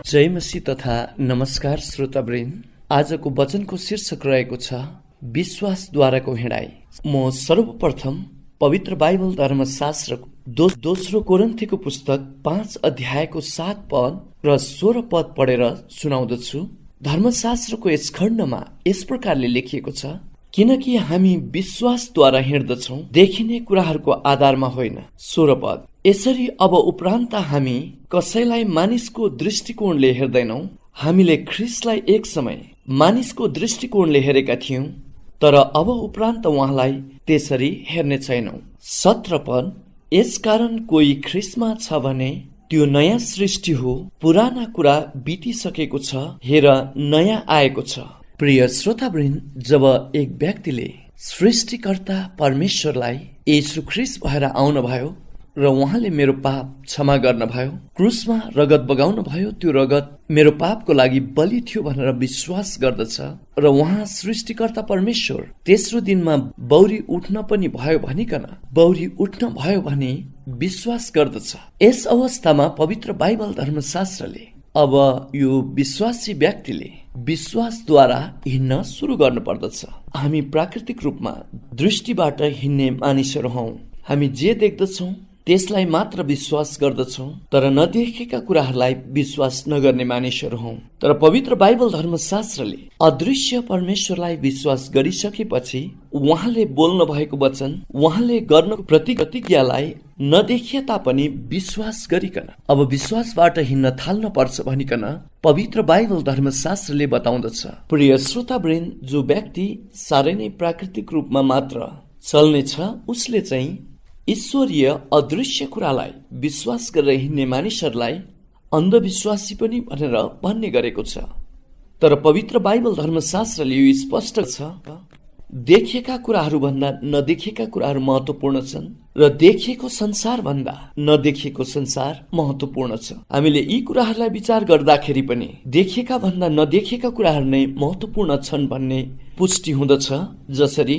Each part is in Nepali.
जय मसीह तथा नमस्कार श्रोतावृन्द। आजको वचनको शीर्षक रहेको छ विश्वासद्वाराको हिँडाइ। म सर्वप्रथम पवित्र बाइबल धर्मशास्त्रको दोस्रो कोरिन्थीको पुस्तक 5 अध्यायको 7 पद र 16 पद पढेर सुनाउँदछु। धर्मशास्त्रको यस खण्डमा यस प्रकारले लेखिएको छ, किनकि हामी विश्वासद्वारा हिँड्दछौँ, देखिने कुराहरूको आधारमा होइन। 16 पद, यसरी अब उपरान्त हामी कसैलाई मानिसको दृष्टिकोणले हेर्दैनौँ। हामीले ख्रीष्टलाई एक समय मानिसको दृष्टिकोणले हेरेका थियौँ, तर अब उपरान्त उहाँलाई त्यसरी हेर्ने छैनौँ। 17 पद, यसकारण कोही ख्रीष्टमा छ भने त्यो नयाँ सृष्टि हो, पुराना कुरा बितिसकेको छ, हेर नयाँ आएको छ। प्रिय श्रोतावृन्द, जब एक व्यक्तिले सृष्टिकर्ता परमेश्वरलाई येशू ख्रीष्ट भएर आउनुभयो र उहाँले मेरो पाप क्षमा गर्नुभयो, क्रुसमा रगत बगाउनु भयो, त्यो रगत मेरो पापको लागि बलि थियो भनेर विश्वास गर्दछ र उहाँ सृष्टिकर्ता परमेश्वर तेस्रो दिनमा बौरी उठ्न पनि भयो भनिकन बौरी उठ्न भयो भने विश्वास गर्दछ। यस अवस्थामा पवित्र बाइबल धर्मशास्त्रले अब यो विश्वासी व्यक्तिले विश्वासद्वारा हिँड्न सुरु गर्नु पर्दछ। हामी प्राकृतिक रूपमा दृष्टिबाट हिँड्ने मानिसहरू हौं। हामी जे देख्दछौँ त्यसलाई मात्र विश्वास गर्दछौँ, तर नदेखेका कुराहरूलाई विश्वास नगर्ने मानिसहरू हौं। तर पवित्र बाइबल धर्मशास्त्रले अदृश्य परमेश्वरलाई विश्वास गरिसकेपछि उहाँले बोल्नु भएको वचन, उहाँले गर्न प्रतिज्ञालाई नदेखिए तापनि विश्वास गरिकन अब विश्वासबाट हिँड्न थाल्न पर्छ भनिकन पवित्र बाइबल धर्मशास्त्रले बताउँदछ। प्रिय श्रोतावृन्द, जो व्यक्ति साह्रै नै प्राकृतिक रूपमा मात्र चल्नेछ उसले चाहिँ ईश्वरीय अदृश्य कुरालाई विश्वास गरेर हिँड्ने मानिसहरूलाई अन्धविश्वासी पनि भनेर भन्ने गरेको छ। तर पवित्र बाइबल धर्मशास्त्रले यो स्पष्ट छ, देखेका कुराहरू भन्दा नदेखेका कुराहरू महत्वपूर्ण छन् र देखिएको संसार भन्दा नदेखिएको संसार महत्वपूर्ण छ। हामीले यी कुराहरूलाई विचार गर्दाखेरि पनि देखेका भन्दा नदेखेका कुराहरू नै महत्वपूर्ण छन् भन्ने पुष्टि हुँदछ। जसरी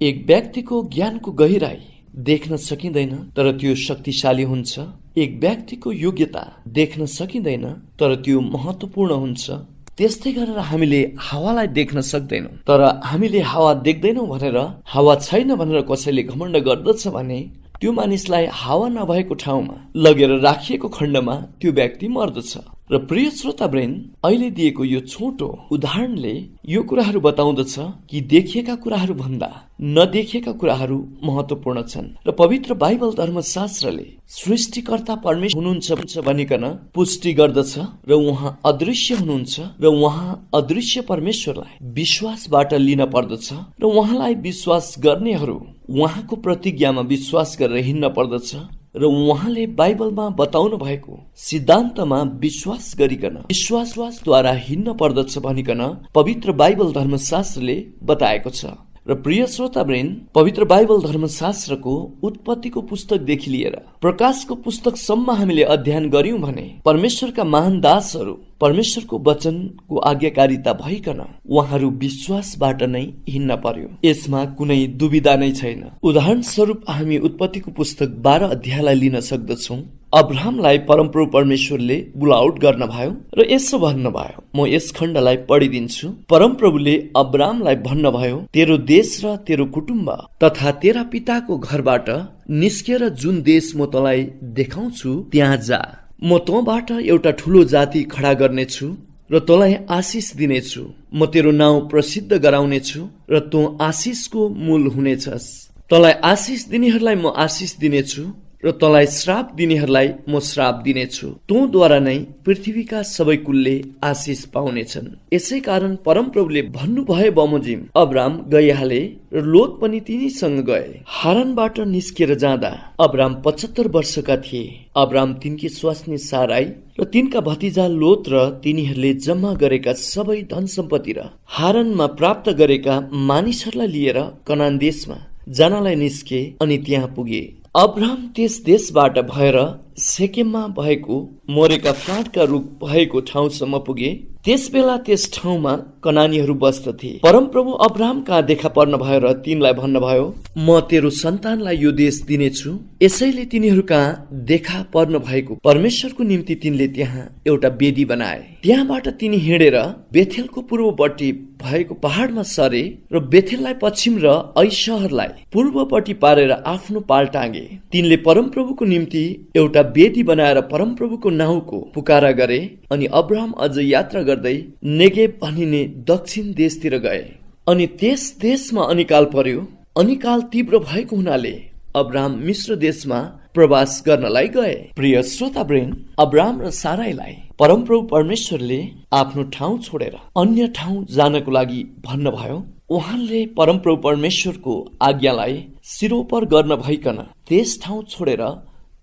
एक व्यक्तिको ज्ञानको गहिराई देख्न सकिँदैन तर त्यो शक्तिशाली हुन्छ, एक व्यक्तिको योग्यता देख्न सकिँदैन तर त्यो महत्वपूर्ण हुन्छ। त्यस्तै गरेर हामीले हावालाई देख्न सक्दैनौँ, तर हामीले हावा देख्दैनौँ भनेर हावा छैन भनेर कसैले घमण्ड गर्दछ भने त्यो मानिसलाई हावा नभएको ठाउँमा लगेर राखिएको खण्डमा त्यो व्यक्ति मर्दछ। र प्रिय श्रोतावृन्द, अहिले दिएको यो छोटो उदाहरणले यो कुराहरू बताउँदछ कि देखिएका कुराहरू भन्दा नदेखेका कुराहरू महत्वपूर्ण छन्। र पवित्र बाइबल धर्मशास्त्रले सृष्टिकर्ता परमेश्वर हुनुहुन्छ भनिकन पुष्टि गर्दछ र उहाँ अदृश्य हुनुहुन्छ र उहाँ अदृश्य परमेश्वरलाई विश्वासबाट लिन पर्दछ र उहाँलाई विश्वास गर्नेहरू उहाँको प्रतिज्ञामा विश्वास गरेर हिँड्न पर्दछ र उहाँले बाइबलमा बताउनु भएको सिद्धान्तमा विश्वास गरिकन विश्वासद्वारा हिँड्न पर्दछ भनिकन पवित्र बाइबल धर्मशास्त्रले बताएको छ। र प्रिय श्रोतावृन्द, पवित्र बाइबल धर्मशास्त्रको उत्पत्तिको पुस्तकदेखि लिएर प्रकाशको पुस्तकसम्म हामीले अध्ययन गर्यौं भने परमेश्वरका महान दासहरू परमेश्वरको वचनको आज्ञाकारिता भइकन उहाँहरू विश्वासबाट नै हिँड्न पर्यो। यसमा कुनै दुविधा नै छैन। उदाहरण स्वरूप हामी उत्पत्तिको पुस्तक 12 अध्यायलाई लिन सक्दछौँ। अब्राहमलाई परमप्रभु परमेश्वरले बुलाउट गर्न भयो र यसो भन्नुभयो, म यस खण्डलाई पढिदिन्छु। परमप्रभुले अब्राहमलाई भन्नुभयो, तेरो देश र तेरो कुटुम्ब तथा तेरा पिताको घरबाट निस्केर जुन देश म तँलाई देखाउँछु त्यहाँ जा। म तँबाट एउटा ठुलो जाति खडा गर्नेछु र तँलाई आशिष दिनेछु। म तेरो नाउँ प्रसिद्ध गराउनेछु र तँ आशिषको मूल हुनेछस्। तँलाई आशिष दिनेहरूलाई म आशिष दिनेछु र तँलाई श्राप दिनेहरूलाई म श्राप दिनेछु। तँद्वारा नै पृथ्वीका सबै कुलले आशिष पाउनेछन्। यसै कारण परमप्रभुले भन्नुभयो बमोजिम अब्राम गइहाले र लोत पनि तिनीसँग गए। हारानबाट निस्केर जाँदा अब्राम 75 वर्षका थिए। अब्राम तिनकी स्वास्नी साराई र तिनका भतिजा लोत र तिनीहरूले जम्मा गरेका सबै धन सम्पत्ति र हारानमा प्राप्त गरेका मानिसहरूलाई लिएर कनान देशमा जानलाई निस्के अनि त्यहाँ पुगे। अब्राहम त्यस देशबाट भएर सेकेममा भएको मोरेका फाँटका रुख भएको ठाउँसम्म पुगे। त्यसबेला त्यस ठाउँमा कनानीहरू बस्दथे। परमप्रभु अब्राहम कहाँ देखा पर्न भयो र तिनलाई भन्नुभयो, म तेरो सन्तानलाई यो देश दिनेछु। यसैले तिनीहरू कहाँ देखा पर्न भएको परमेश्वरको निम्ति तिनले त्यहाँ एउटा वेदी बनाए। त्यहाँबाट तिनी हिँडेर बेथेलको पूर्वपट्टि भएको पहाडमा सरे र बेथेललाई पश्चिम र ऐ शहरलाई पूर्वपट्टि पारेर आफ्नो पाल टाँगे। तिनले परमप्रभुको निम्ति एउटा वेदी बनाएर परमप्रभुको नाउँको पुकारा गरे अनि अब्राहम अझ यात्रा गर्दै नेगेब भनिने दक्षिण देशतिर गए। अनि त्यस देशमा अनिकाल पर्यो। अनिकाल तीव्र भएको हुनाले अब्राहम मिश्र देशमा प्रवास गर्नलाई गए। प्रिय श्रोतावृन्द, अब्राहम र साराईलाई परमप्रभु परमेश्वरले आफ्नो ठाउँ छोडेर अन्य ठाउँ जानको लागि भन्नुभयो। उहाँले परमप्रभु परमेश्वरको आज्ञालाई सिरोपर गर्न भइकन त्यस ठाउँ छोडेर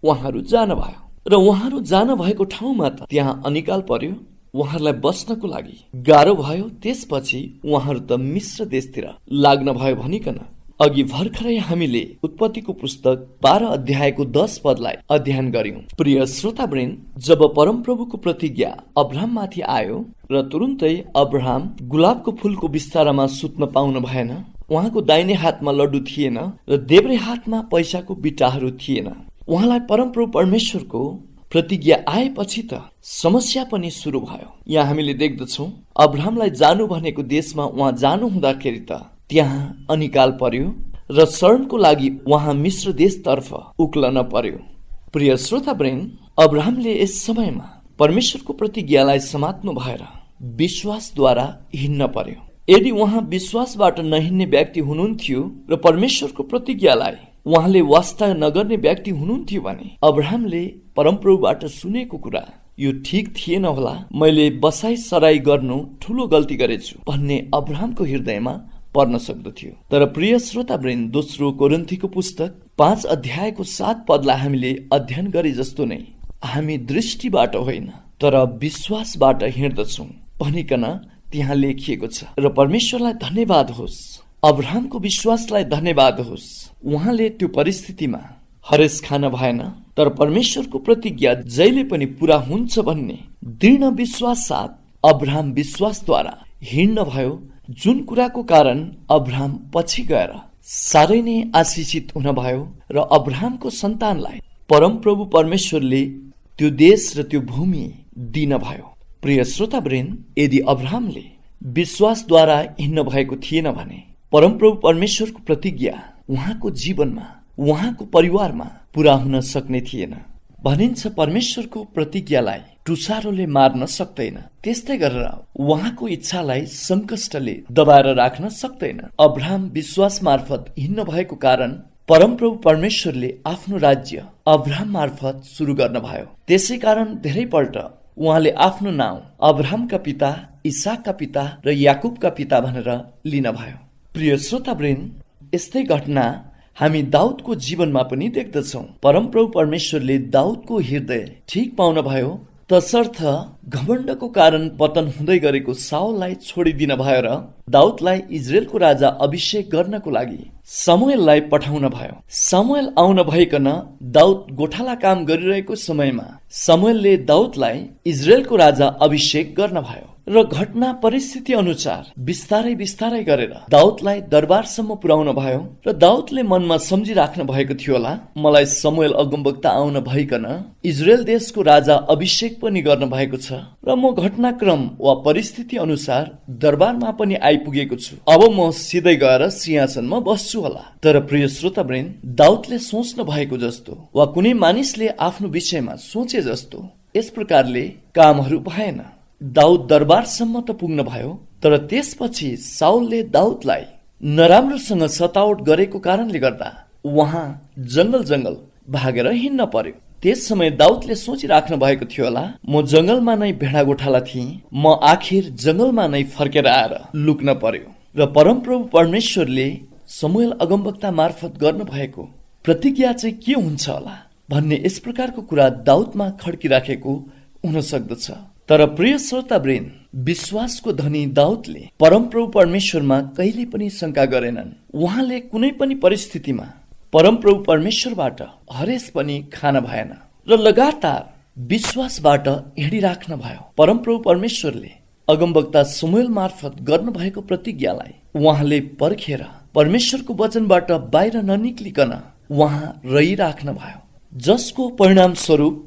उहाँहरू जानुभयो र उहाँहरू जान भएको ठाउँमा त त्यहाँ अनिकाल पर्यो। उहाँहरूलाई बस्नको लागि गाह्रो भयो। त्यसपछि उहाँहरू त मिश्र देशतिर लाग्न भयो भनिकन अघि भर्खरै हामीले उत्पत्तिको पुस्तक 12 अध्यायको 10 पदलाई अध्ययन गर्यौं। प्रिय श्रोतावृन्द, जब परमप्रभुको प्रतिज्ञा अब्राहममाथि आयो र तुरुन्तै अब्राहम गुलाबको फूलको बिस्तारामा सुत्न पाउन भएन। उहाँको दाहिने हातमा लड्डु थिएन र देब्रे हातमा पैसाको बिटाहरू थिएन। उहाँलाई परमप्रभु परमेश्वरको प्रतिज्ञा आएपछि त समस्या पनि सुरु भयो। यहाँ हामीले देख्दछौँ अब्राहमलाई जानु भनेको देशमा उहाँ जानु हुँदाखेरि त त्यहाँ अनिकाल पर्यो र शरणको लागि उहाँ मिश्र देशतर्फ उक्लन पर्यो। प्रिय श्रोतावृन्द, अब्राहमले यस समयमा परमेश्वरको प्रतिज्ञालाई समात्नु भएर विश्वासद्वारा हिँड्न पर्यो। यदि उहाँ विश्वासबाट नहिँड्ने व्यक्ति हुनुहुन्थ्यो र परमेश्वरको प्रतिज्ञालाई उहाँले वास्ता नगर्ने व्यक्ति हुनुहुन्थ्यो भने अब्राहमले परमप्रभुबाट सुनेको कुरा यो ठिक थिएन होला, मैले बसाई सराई गर्नु ठूलो गल्ती गरेछु भन्ने अब्राहमको हृदयमा पर्न सक्दथ्यो। तर प्रिय श्रोतावृन्द, दोस्रो कोरिन्थीको पुस्तक 5 अध्यायको 7 पदलाई हामीले अध्ययन गरे जस्तो नै हामी दृष्टिबाट होइन तर विश्वासबाट हिँड्दछौँ भनिकन त्यहाँ लेखिएको छ। र परमेश्वरलाई धन्यवाद होस्, अब्राहमको विश्वासलाई धन्यवाद होस्। उहाँले त्यो परिस्थितिमा हरेस खान भएन तर परमेश्वरको प्रतिज्ञा जहिले पनि पूरा हुन्छ भन्ने दृढ विश्वास साथ अब्राहम विश्वासद्वारा हिँड्न भयो, जुन कुराको कारण अब्राहम पछि गएर साह्रै नै आशिषित हुन भयो र अब्राहमको सन्तानलाई परमप्रभु परमेश्वरले त्यो देश र त्यो भूमि दिन भयो। प्रिय श्रोतावृन्द, यदि अब्राहमले विश्वासद्वारा हिँड्न भएको थिएन भने परमप्रभु परमेश्वरको प्रतिज्ञा उहाँको जीवनमा उहाँको परिवारमा पूरा हुन सक्ने थिएन। भनिन्छ परमेश्वरको प्रतिज्ञालाई टुसारोले मार्न सक्दैन, त्यस्तै गरेर उहाँको इच्छालाई संकष्टले दबाएर राख्न सक्दैन। अब्राहम विश्वास मार्फत हिँड्न भएको कारण परमप्रभु परमेश्वरले आफ्नो राज्य अब्राहम मार्फत सुरु गर्न भयो। त्यसै कारण धेरैपल्ट उहाँले आफ्नो नाउँ अब्राहमका पिता, इसाकका पिता र याकुबका पिता भनेर लिन भयो। प्रिय श्रोतावृन्द, यस्तै घटना हामी दाउदको जीवनमा पनि देख्दछौँ। परमप्रभु परमेश्वरले दाउदको हृदय ठिक पाउन भयो, तसर्थ घमण्डको कारण पतन हुँदै गरेको साउललाई छोडिदिन भयो र दाउदलाई इजरायलको राजा अभिषेक गर्नको लागि शमूएललाई पठाउन भयो। शमूएल आउन भइकन दाउद गोठाला काम गरिरहेको समयमा शमूएलले दाउदलाई इजरायलको राजा अभिषेक गर्न भयो र घटना परिस्थिति अनुसार बिस्तारै बिस्तारै गरेर दाउदलाई दरबारसम्म पुर्याउन भयो र दाउदले मनमा सम्झिराख्नु भएको थियो होला, मलाई शमूएल अगमवक्ता आउन भइकन इजरायल देशको राजा अभिषेक पनि गर्न भएको छ र म घटनाक्रम वा परिस्थिति अनुसार दरबारमा पनि आइपुगेको छु, अब म सिधै गएर सिंहासनमा बस्छु होला। तर प्रिय श्रोतावृन्द, दाउदले सोच्नु भएको जस्तो वा कुनै मानिसले आफ्नो विषयमा सोचे जस्तो यस प्रकारले कामहरू भएन। दाउद दरबारसम्म त पुग्न भयो, तर त्यसपछि साउलले दाउदलाई नराम्रोसँग सतावट गरेको कारणले गर्दा उहाँ जंगल भागेर हिँड्न पर्यो। त्यस समय दाउदले सोचिराख्नु भएको थियो होला, म जंगलमा नै भेडा गोठाला थिएँ, म आखिर जंगलमा नै फर्केर आएर लुक्न पर्यो। र परमप्रभु परमेश्वरले शमूएल अगमवक्ता मार्फत गर्नु भएको प्रतिज्ञा चाहिँ के हुन्छ होला भन्ने यस प्रकारको कुरा दाउदमा खड्किराखेको हुन सक्दछ। तर प्रिय श्रोतावृन्द, विश्वासको धनी दाउदले परमप्रभु परमेश्वरमा कहिले पनि शंका गरेनन्। उहाँले कुनै पनि परिस्थितिमा परमप्रभु परमेश्वरबाट हरेस पनि खान भएन र लगातार विश्वासबाट हिँडिराख्न भयो। परमप्रभु परमेश्वरले अगमवक्ता शमूएल मार्फत गर्नुभएको प्रतिज्ञालाई उहाँले पर्खेर परमेश्वरको वचनबाट बाहिर ननिक्लिकन उहाँ रहिराख्नु भयो, जसको परिणाम स्वरूप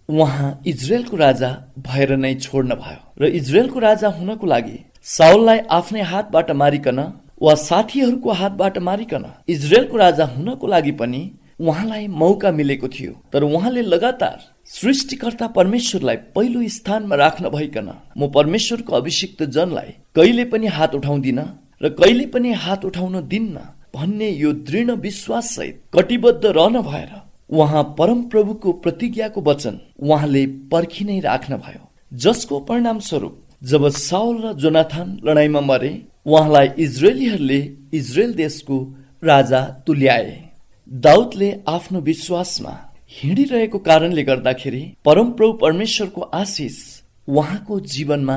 उहाँ इजरायलको राजा भएर नै छोड्नु भयो र इजरायलको राजा हुनको लागि साउललाई आफ्नै हातबाट मारिकन वा साथीहरूको हातबाट मारिकन इजरायलको राजा हुनको लागि पनि उहाँलाई मौका मिलेको थियो। तर उहाँले लगातार सृष्टिकर्ता परमेश्वरलाई पहिलो स्थानमा राख्न भइकन म परमेश्वरको अभिषिक्त जनलाई कहिले पनि हात उठाउँदिन र कहिले पनि हात उठाउन दिन्न भन्ने यो दृढ विश्वास सहित कटिबद्ध रहन भएर उहाँ परम प्रभुको प्रतिज्ञाको वचन उहाँले पर्खि नै राख्न भयो, जसको परिणाम स्वरूप जब साउल र जोनाथन लडाईँमा मरे उहाँलाई इजरायलीहरूले इजरायल देशको राजा तुल्याए। दाउदले आफ्नो विश्वासमा हिँडिरहेको कारणले गर्दाखेरि परमप्रभु परमेश्वरको आशिष उहाँको जीवनमा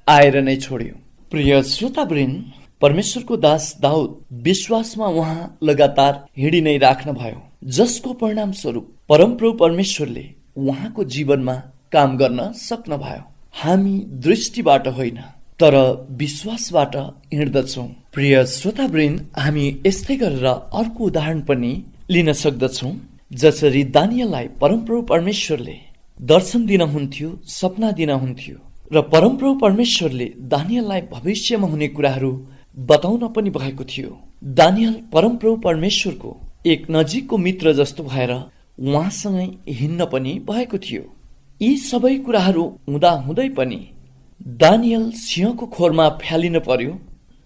आएर नै छोड्यो। प्रिय श्रोतावृन्द, परमेश्वरको दास दाउद विश्वासमा उहाँ लगातार हिँडि नै राख्नु भयो, जसको परिणाम स्वरूप परमप्रभु परमेश्वरले उहाँको जीवनमा काम गर्न सक्नु भयो। हामी दृष्टिबाट होइन तर विश्वासबाट हिँड्दछौँ। प्रिय श्रोतावृन्द, हामी यस्तै गरेर अर्को उदाहरण पनि लिन सक्दछौँ। जसरी दानियललाई परमप्रभु परमेश्वरले दर्शन दिनुहुन्थ्यो, सपना दिनुहुन्थ्यो र परमप्रभु परमेश्वरले दानियललाई भविष्यमा हुने कुराहरू बताउन पनि भएको थियो। दानियल परमप्रभु परमेश्वरको एक नजिकको मित्र जस्तो भएर उहाँसँगै हिँड्न पनि भएको थियो। यी सबै कुराहरू हुँदा हुँदै पनि दानियल सिंहको खोरमा फ्यालिन पर्यो,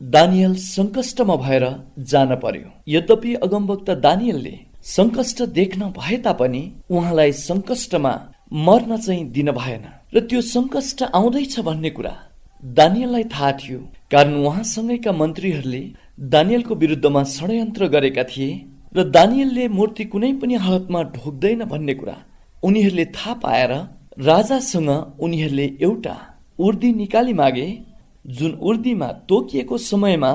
दानियल संकष्टमा भएर जान पर्यो। यद्यपि अगमवक्ता दानियलले संकष्ट देख्न भए तापनि उहाँलाई संकष्टमा मर्न चाहिँ दिन भएन र त्यो संकष्ट आउँदैछ भन्ने कुरा दानियललाई थाहा थियो, कारण उहाँसँगैका मन्त्रीहरूले दानियलको विरुद्धमा षड्यन्त्र गरेका थिए र दानियलले मूर्ति कुनै पनि हालतमा ढोक्दैन भन्ने कुरा उनीहरूले थाहा पाएर राजासँग उनीहरूले एउटा उर्दी निकाली मागे, जुन उर्दीमा तोकिएको समयमा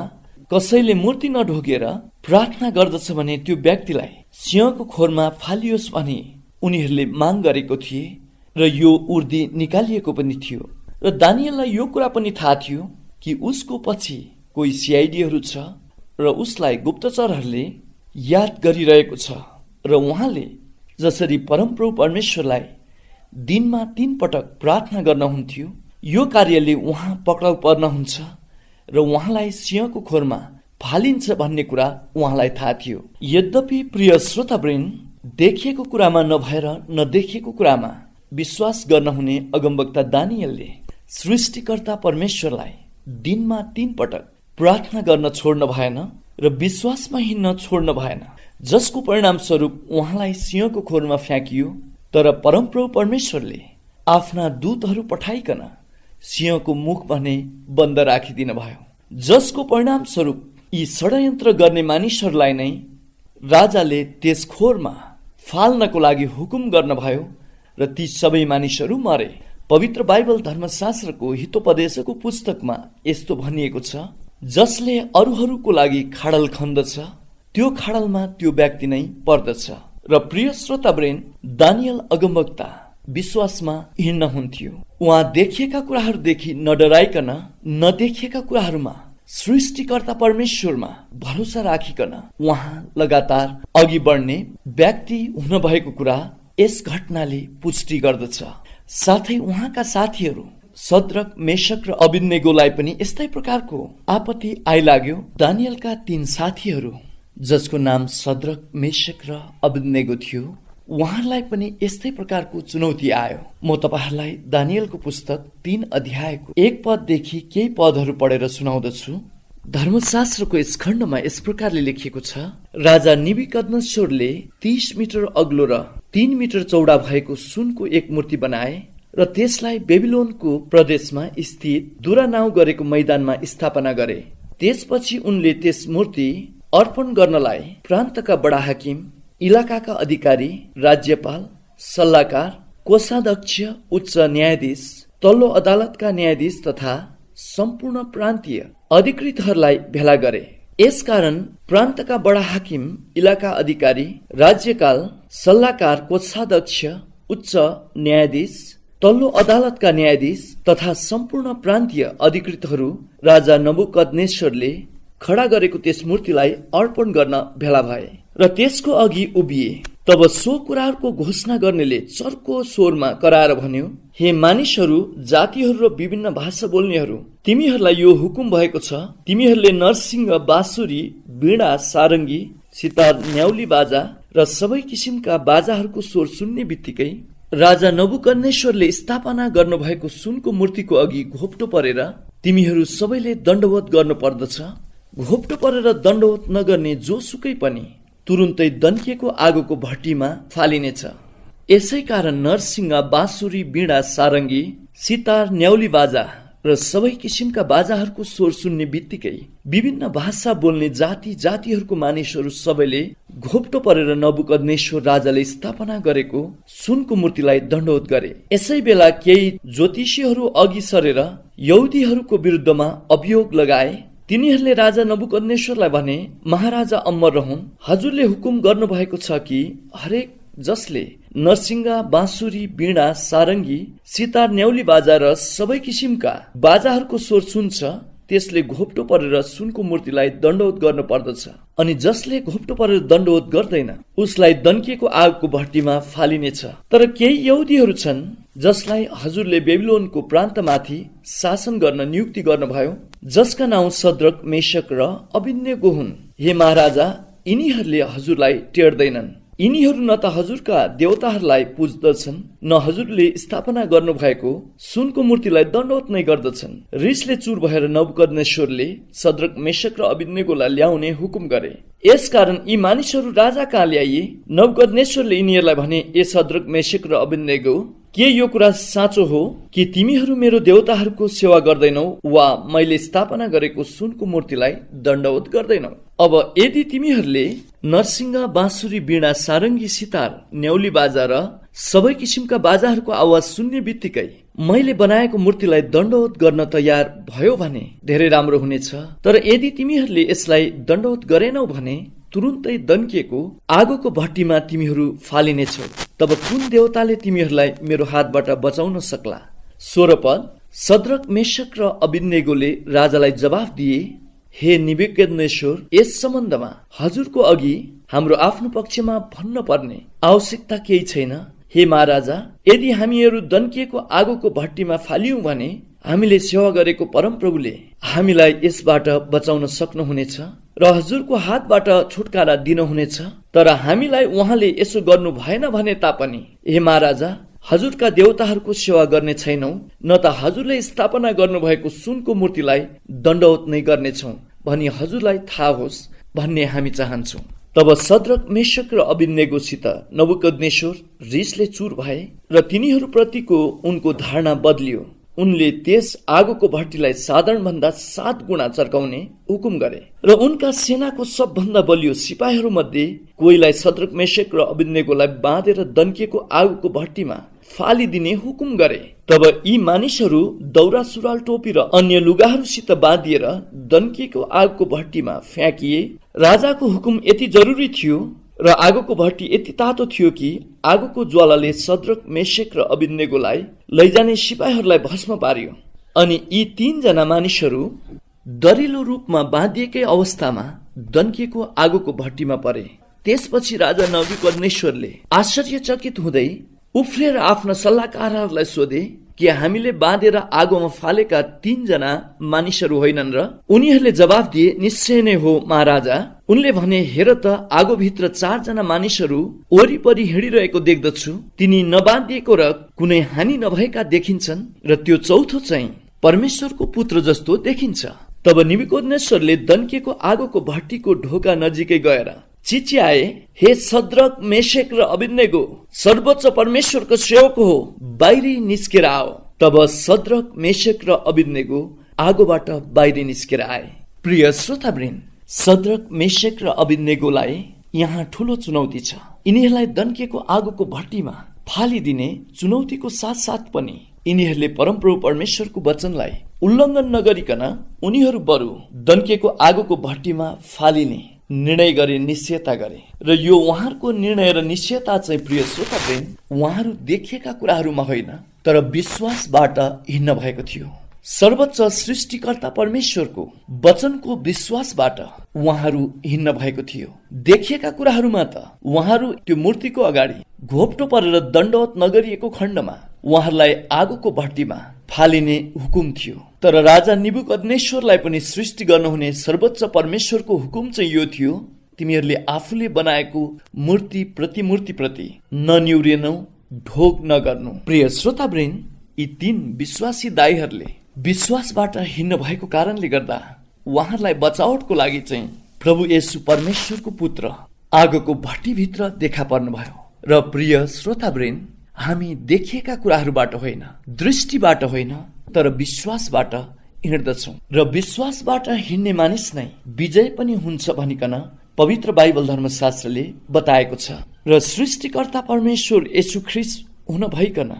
कसैले मूर्ति नढोगेर प्रार्थना गर्दछ भने त्यो व्यक्तिलाई सिंहको खोरमा फालियोस् भनी उनीहरूले माग गरेको थिए र यो उर्दी निकालिएको पनि थियो। र दानियललाई यो कुरा पनि थाहा थियो कि उसको पछि कोही सिआइडीहरू छ र उसलाई गुप्तचरहरूले याद गरिरहेको छ र उहाँले जसरी परमप्रभु परमेश्वरलाई दिनमा 3 पटक प्रार्थना गर्नुहुन्थ्यो, यो कार्यले उहाँ पक्राउ पर्नुहुन्छ र उहाँलाई सिंहको खोरमा फालिन्छ भन्ने कुरा उहाँलाई थाहा थियो। यद्यपि प्रिय श्रोतावृन्द, देखिएको कुरामा नभएर नदेखिएको कुरामा विश्वास गर्न हुने अगमवक्ता दानियलले सृष्टिकर्ता परमेश्वरलाई दिनमा 3 पटक प्रार्थना गर्न छोड्न भएन र विश्वासमा हिँड्न छोड्न भएन, जसको परिणाम स्वरूप उहाँलाई सिंहको खोरमा फ्याँकियो। तर परमप्रभु परमेश्वरले आफ्ना दूतहरू पठाइकन सिंहको मुख भने बन्द राखिदिन भयो, जसको परिणाम स्वरूप यी षड्यन्त्र गर्ने मानिसहरूलाई नै राजाले त्यस खोरमा फाल्नको लागि हुकुम गर्नुभयो र ती सबै मानिसहरू मरे। पवित्र बाइबल धर्मशास्त्रको हितोपदेशको पुस्तकमा यस्तो भनिएको छ, जसले अरूहरूको लागि खाडल खन्दछ त्यो खाडलमा त्यो व्यक्ति नै पर्दछ। र प्रिय श्रोतावृन्द, दानियल अगमवक्ता विश्वासमा हिँड्न हुन्थ्यो। उहाँ देखिएका कुराहरूदेखि नडराइकन नदेखिएका कुराहरूमा सृष्टिकर्ता परमेश्वरमा भरोसा राखिकन उहाँ लगातार अघि बढ्ने व्यक्ति हुन भएको कुरा यस घटनाले पुष्टि गर्दछ। साथै उहाँका साथीहरू सद्रक, मेशक र अबेदनेगोलाई पनि यस्तै प्रकारको आपत्ति आइलाग्यो। दानियलका 3 साथीहरू जसको नाम सद्रक, मेशक र अबेदनेगो थियो, उहाँलाई पनि यस्तै प्रकारको चुनौती आयो। म तपाईहरुलाई दानियलको पुस्तक 3 अध्यायको 1 पददेखि केही पदहरू पढेर सुनाउँदछु। धर्मशास्त्रको यस खण्डमा यस प्रकारले लेखिएको छ, राजा नेबुकदनेस्सरले 30 मिटर अग्लो र 3 मिटर चौडा भएको सुनको एक मूर्ति बनाए र त्यसलाई बेबिलोनको प्रदेशमा स्थित दुरा नाउँ गरेको मैदानमा स्थापना गरे। त्यसपछि उनले त्यस मूर्ति अर्पण गर्नलाई प्रान्तका बडा हाकिम, इलाकाका अधिकारी, राज्यपाल, सल्लाहकार, कोषाध्यक्ष, उच्च न्यायाधीश, तल्लो अदालतका न्यायाधीश तथा सम्पूर्ण प्रान्तीय अधिकृतहरूलाई भेला गरे। यसकारण प्रान्तका बडा हाकिम, इलाका अधिकारी, राज्यपाल, सल्लाहकार, कोषाध्यक्ष, उच्च न्यायाधीश, तल्लो अदालतका न्यायाधीश तथा सम्पूर्ण प्रान्तीय अधिकृतहरू राजा नबुकदनेश्वरले खडा गरेको त्यस मूर्तिलाई अर्पण गर्न भेला भए र त्यसको अघि उभिए। तब सो कुराहरूको घोषणा गर्नेले चर्को स्वरमा कराएर भन्यो, हे मानिसहरू, जातिहरू र विभिन्न भाषा बोल्नेहरू, तिमीहरूलाई यो हुकुम भएको छ, तिमीहरूले नरसिंह, बाँसुरी, वीणा, सारङ्गी, सितार, न्याउली बाजा र सबै किसिमका बाजाहरूको स्वर सुन्ने बित्तिकै राजा नबुकदनेश्वरले स्थापना गर्नुभएको सुनको मूर्तिको अघि घोप्टो परेर तिमीहरू सबैले दण्डवत गर्नु पर्दछ। घोप्टो परेर दण्डवत नगर्ने जोसुकै पनि तुरुन्तै दन्किएको आगोको भट्टीमा फालिनेछ। यसै कारण नरसिंह, बाँसुरी, वीणा, सारङ्गी, सितार, न्याउली बाजा र सबै किसिमका बाजाहरूको स्वर सुन्ने बित्तिकै विभिन्न भाषा बोल्ने जातिहरूको मानिसहरू सबैले घोप्टो परेर नबुकदनेश्वर राजाले स्थापना गरेको सुनको मूर्तिलाई दण्डवत गरे। यसै बेला केही ज्योतिषीहरू अघि सरेर यहुदीहरूको विरुद्धमा अभियोग लगाए। तिनीहरूले राजा नबुकदनेश्वरलाई भने, महाराजा अमर रहौं, हजुरले हुकुम गर्नु भएको छ कि हरेक जसले नरसिंह, बाँसुरी, वीणा, सारङ्गी, सितार, न्याउली बाजा र सबै किसिमका बाजाहरूको स्वर सुन्छ त्यसले घोप्टो परेर सुनको मूर्तिलाई दण्डवत गर्नु पर्दछ, अनि जसले घोप्टो परेर दण्डवत गर्दैन उसलाई दन्किएको आगको भट्टीमा फालिनेछ। तर केही यहुदीहरू छन् जसलाई हजुरले बेबिलोनको प्रान्तमाथि शासन गर्न नियुक्ति गर्नुभयो, जसका नाउँ सद्रक, मेशक र अबेदनेगो हुन्। हे महाराजा, यिनीहरूले हजुरलाई टेर्दैनन्। यिनीहरू न त हजुरका देवताहरूलाई पुज्दछन्, न हजुरले स्थापना गर्नुभएको सुनको मूर्तिलाई दण्डवत नै गर्दछन्। रिसले चुर भएर नबुकदनेश्वरले सद्रक, मेशक र अबेदनेगोलाई ल्याउने हुकुम गरे। यसकारण यी मानिसहरू राजा कहाँ ल्याइए। नबुकदनेश्वरले यिनीहरूलाई भने, ए सद्रक, मेशक र अबेदनेगो, के यो कुरा साँचो हो कि तिमीहरू मेरो देवताहरूको सेवा गर्दैनौ वा मैले स्थापना गरेको सुनको मूर्तिलाई दण्डवत गर्दैनौ? अब यदि तिमीहरूले नरसिंह, बाँसुरी, वीणा, सारङ्गी, सितार, न्याउली बाजा र सबै किसिमका बाजाहरूको आवाज सुन्ने बित्तिकै मैले बनाएको मूर्तिलाई दण्डवत गर्न तयार भयो भने धेरै राम्रो हुनेछ। तर यदि तिमीहरूले यसलाई दण्डवत गरेनौ भने तुरुन्तै दन्किएको आगोको भट्टीमा तिमीहरू फालिनेछौ। तब कुन देवताले तिमीहरूलाई मेरो हातबाट बचाउन सक्ला? 16 पद। सद्रक, मेशक र अबेदनेगोले राजालाई जवाफ दिए, हे नबुकदनेश्वर, यस सम्बन्धमा हजुरको अघि हाम्रो आफ्नो पक्षमा भन्न पर्ने आवश्यकता केही छैन। हे महाराजा, यदि हामीहरू दन्किएको आगोको भट्टीमा फालियौं भने हामीले सेवा गरेको परमप्रभुले हामीलाई यसबाट बचाउन सक्नुहुनेछ र हजुरको हातबाट छुटकारा दिनुहुनेछ। तर हामीलाई उहाँले यसो गर्नु भएन भने तापनि हे महाराजा, हजुरका देवताहरूको सेवा गर्ने छैनौ, न त हजुरले स्थापना गर्नुभएको सुनको मूर्तिलाई दण्डवत नै गर्नेछौ भनी हजुरलाई थाहा होस् भन्ने हामी चाहन्छौ। तब सद्रक, मेशक र अबेदनेगोसित नबुकदनेश्वर रिसले चुर भए र तिनीहरूप्रतिको उनको धारणा बदलियो। उनले त्यस आगोको भट्टीलाई साधारण भन्दा 7 गुणा चर्काउने हुकुम गरे र उनका सेनाको सबभन्दा बलियो सिपाहीहरू मध्ये कोहीलाई सद्रक, मेशक र अबेदनेगोलाई बाँधेर दन्किएको आगोको भट्टीमा फालिदिने हुकुम गरे। तब यी मानिसहरू दौरा, सुरुवाल, टोपी र अन्य लुगाहरूसित बाँधिएर दन्किएको आगोको भट्टीमा फ्याँकिए। राजाको हुकुम यति जरुरी थियो र आगोको भट्टी यति तातो थियो कि आगोको ज्वालाले सद्रक, मेशक र अबेदनेगोलाई लैजाने सिपाहीहरूलाई भस्म पार्यो। अनि यी 3 जना मानिसहरू दरिलो रूपमा बाँधिएकै अवस्थामा दन्किएको आगोको भट्टीमा परे। त्यसपछि राजा नबुकदनेश्वरले आश्चर्यचकित हुँदै उफ्रेर आफ्ना सल्लाहकारहरूलाई सोधे, के हामीले बाँधेर आगोमा फालेका 3 जना मानिसहरू होइनन् र? उनीहरूले जवाफ दिए, निश्चय नै हो महाराजा। उनले भने, हेर त, आगोभित्र 4 जना मानिसहरू वरिपरि हिँडिरहेको देख्दछु। तिनी नबाँधिएको र कुनै हानि नभएका देखिन्छन् र त्यो चौथो चाहिँ परमेश्वरको पुत्र जस्तो देखिन्छ। तब नबुकदनेश्वरले दन्किएको आगोको भट्टीको ढोका नजिकै गएर चिच्याए, हे सद्रक, मेशक र अबेदनेगो, सर्वोच्च परमेश्वरको सेवक हो, बाहिरी निस्केर आओ। तब सद्रक, मेशक र अबेदनेगो आगोबाट बाहिरी निस्केर आए। प्रिय श्रोतावृन्द, सद्रक, मेशक र अबेदनेगोलाई यहाँ ठूलो चुनौती छ। यिनीहरूलाई दन्किएको आगोको भट्टीमा फालिदिने चुनौतीको साथसाथ पनि यिनीहरूले परमप्रभु परमेश्वरको वचनलाई उल्लङ्घन नगरिकन उनीहरू बरु दन्किएको आगोको भट्टीमा फालिने निर्णय गरे, निश्चयता गरे। र यो उहाँहरूको निर्णय र निश्चयता चाहिँ प्रिय श्रोतावृन्द, उहाँहरू देखिएका कुराहरूमा होइन तर विश्वासबाट हिँड्न भएको थियो। सर्वोच्च सृष्टिकर्ता परमेश्वरको वचनको विश्वासबाट उहाँहरू हिँड्न भएको थियो। देखिएका कुराहरूमा त उहाँहरू त्यो मूर्तिको अगाडि घोप्टो परेर दण्डवत नगरिएको खण्डमा उहाँहरूलाई आगोको भट्टीमा फालिने हुकुम थियो। तर राजा नेबुकदनेश्वरलाई पनि सृष्टि गर्नुहुने सर्वोच्च परमेश्वरको हुकुम चाहिँ यो थियो, तिमीहरूले आफूले बनाएको मूर्ति प्रतिमूर्ति प्रति ननिउरिनु, ढोग नगर्नु। प्रिय श्रोतावृन्द, यी 3 विश्वासी दाइहरूले विश्वासबाट हिँड्नु भएको कारणले गर्दा उहाँहरूलाई बचावटको लागि चाहिँ प्रभु येशू परमेश्वरको पुत्र आगोको भट्टीभित्र देखा पर्नुभयो। र प्रिय श्रोतावृन्द, हामी देखिएका कुराहरूबाट होइन, दृष्टिबाट होइन, तर विश्वासबाट हिँड्दछौँ। र विश्वासबाट हिँड्ने मानिस नै विजय पनि हुन्छ भनिकन पवित्र बाइबल धर्मशास्त्रले बताएको छ। र सृष्टिकर्ता परमेश्वर येशू ख्रीष्ट हुन भइकन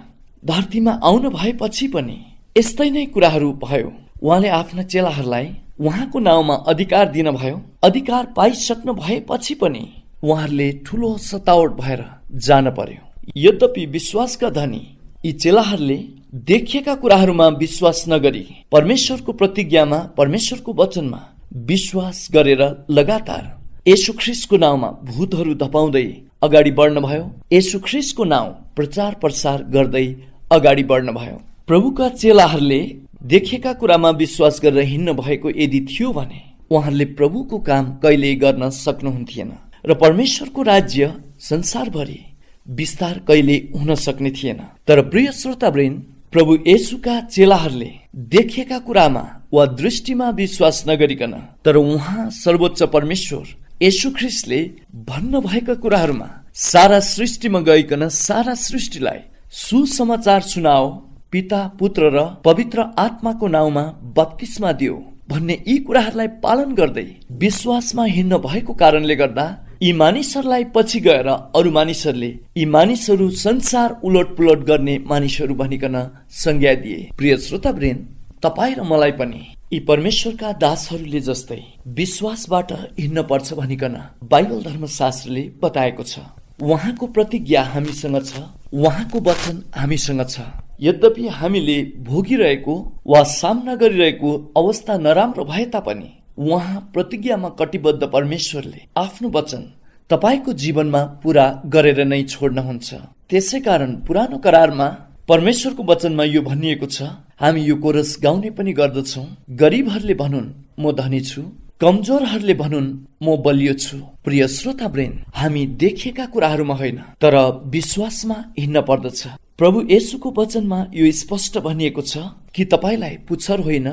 धरतीमा आउनु भएपछि पनि यस्तै नै कुराहरू भयो। उहाँले आफ्ना चेलाहरूलाई उहाँको नाउँमा अधिकार दिनुभयो। अधिकार पाइसक्नु भएपछि पनि उहाँहरूले ठूलो सतावट भएर जान पर्यो। यद्यपि विश्वासका धनी यी चेलाहरूले देखिएका कुराहरूमा विश्वास नगरी परमेश्वरको प्रतिज्ञामा, परमेश्वरको वचनमा विश्वास गरेर लगातार येशू ख्रीष्टको नाउँमा भूतहरू धपाउँदै अगाडि बढ्नुभयो। येशू ख्रीष्टको नाउँ प्रचार प्रसार गर्दै अगाडि बढ्नुभयो। प्रभुका चेलाहरूले देखिएका कुरामा विश्वास गरेर हिँड्नु भएको यदि थियो भने उहाँहरूले प्रभुको काम कहिल्यै गर्न सक्नुहुन्थेन र परमेश्वरको राज्य संसारभरि विस्तार कहिले हुन सक्ने थिएन। तर प्रिय श्रोतावृन्द, प्रभु येशूका चेलाहरूले देखिएका कुरामा वा दृष्टिमा विश्वास नगरिकन, तर उहाँ सर्वोच्च परमेश्वर येशू ख्रीष्टले भन्नुभएका कुराहरूमा सारा सृष्टिमा गइकन सारा सृष्टिलाई सुसमाचार सुनाओ, पिता, पुत्र र पवित्र आत्माको नाउँमा बप्तिस्मा दियो भन्ने यी कुराहरूलाई पालन गर्दै विश्वासमा हिँड्न भएको कारणले गर्दा यी मानिसहरूलाई पछि गएर अरू मानिसहरूले यी मानिसहरू संसार उलटपुलट गर्ने मानिसहरू भनिकन संज्ञा दिए। प्रिय श्रोतावृन्द, तपाईँ र मलाई पनि यी परमेश्वरका दासहरूले जस्तै विश्वासबाट हिँड्न पर्छ भनिकन बाइबल धर्मशास्त्रले बताएको छ। उहाँको प्रतिज्ञा हामीसँग छ, उहाँको वचन हामीसँग छ। यद्यपि हामीले भोगिरहेको वा सामना गरिरहेको अवस्था नराम्रो भए तापनि उहाँ प्रतिज्ञामा कटिबद्ध परमेश्वरले आफ्नो वचन तपाईको जीवनमा पूरा गरेर नै छोड्नुहुन्छ। त्यसैकारण पुरानो करारमा परमेश्वरको वचनमा यो भनिएको छ, हामी यो कोरस गाउने पनि गर्दछौँ, गरीबहरूले भनुन् म धनी छु, कमजोरहरूले भनुन् म बलियो छु। प्रिय श्रोतावृन्द, हामी देखिएका कुराहरूमा होइन तर विश्वासमा हिँड्न पर्दछ। प्रभु येशूको वचनमा यो स्पष्ट भनिएको छ कि तपाईलाई पुच्छर होइन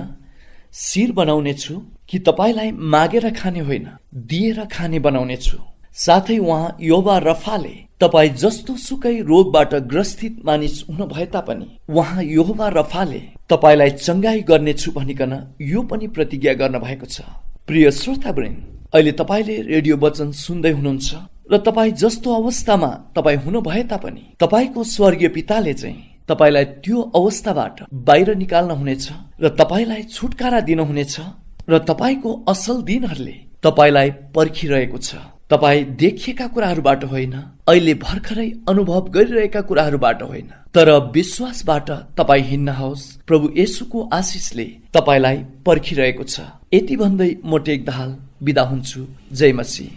शिर बनाउने छु, कि तपाईलाई मागेर खाने होइन दिएर खाने बनाउने छु। साथै उहाँ यहोवा रफाले तपाई जस्तो सुकै रोगबाट ग्रसित मानिस हुन भए तापनि उहाँ यहोवा रफाले तपाईलाई चंगाई गर्नेछु भनिकन यो पनि प्रतिज्ञा गर्न भएको छ। प्रिय श्रोतावृन्द, अहिले तपाईले रेडियो वचन सुन्दै हुनुहुन्छ र तपाई जस्तो अवस्थामा तपाई हुनु भए तापनि तपाईको स्वर्गीय पिताले चाहिँ तपाईलाई त्यो अवस्थाबाट बाहिर निकाल्न हुनेछ र तपाईलाई छुटकारा दिनुहुनेछ र तपाईको असल दिनहरूले तपाईलाई पर्खिरहेको छ। तपाई देखिएका कुराहरूबाट होइन, अहिले भर्खरै अनुभव गरिरहेका कुराहरूबाट होइन, तर विश्वासबाट तपाई हिँड्नुहोस्। प्रभु येशूको आशिषले तपाईलाई पर्खिरहेको छ। यति भन्दै म टेक दाहाल बिदा हुन्छु। जय मसीह।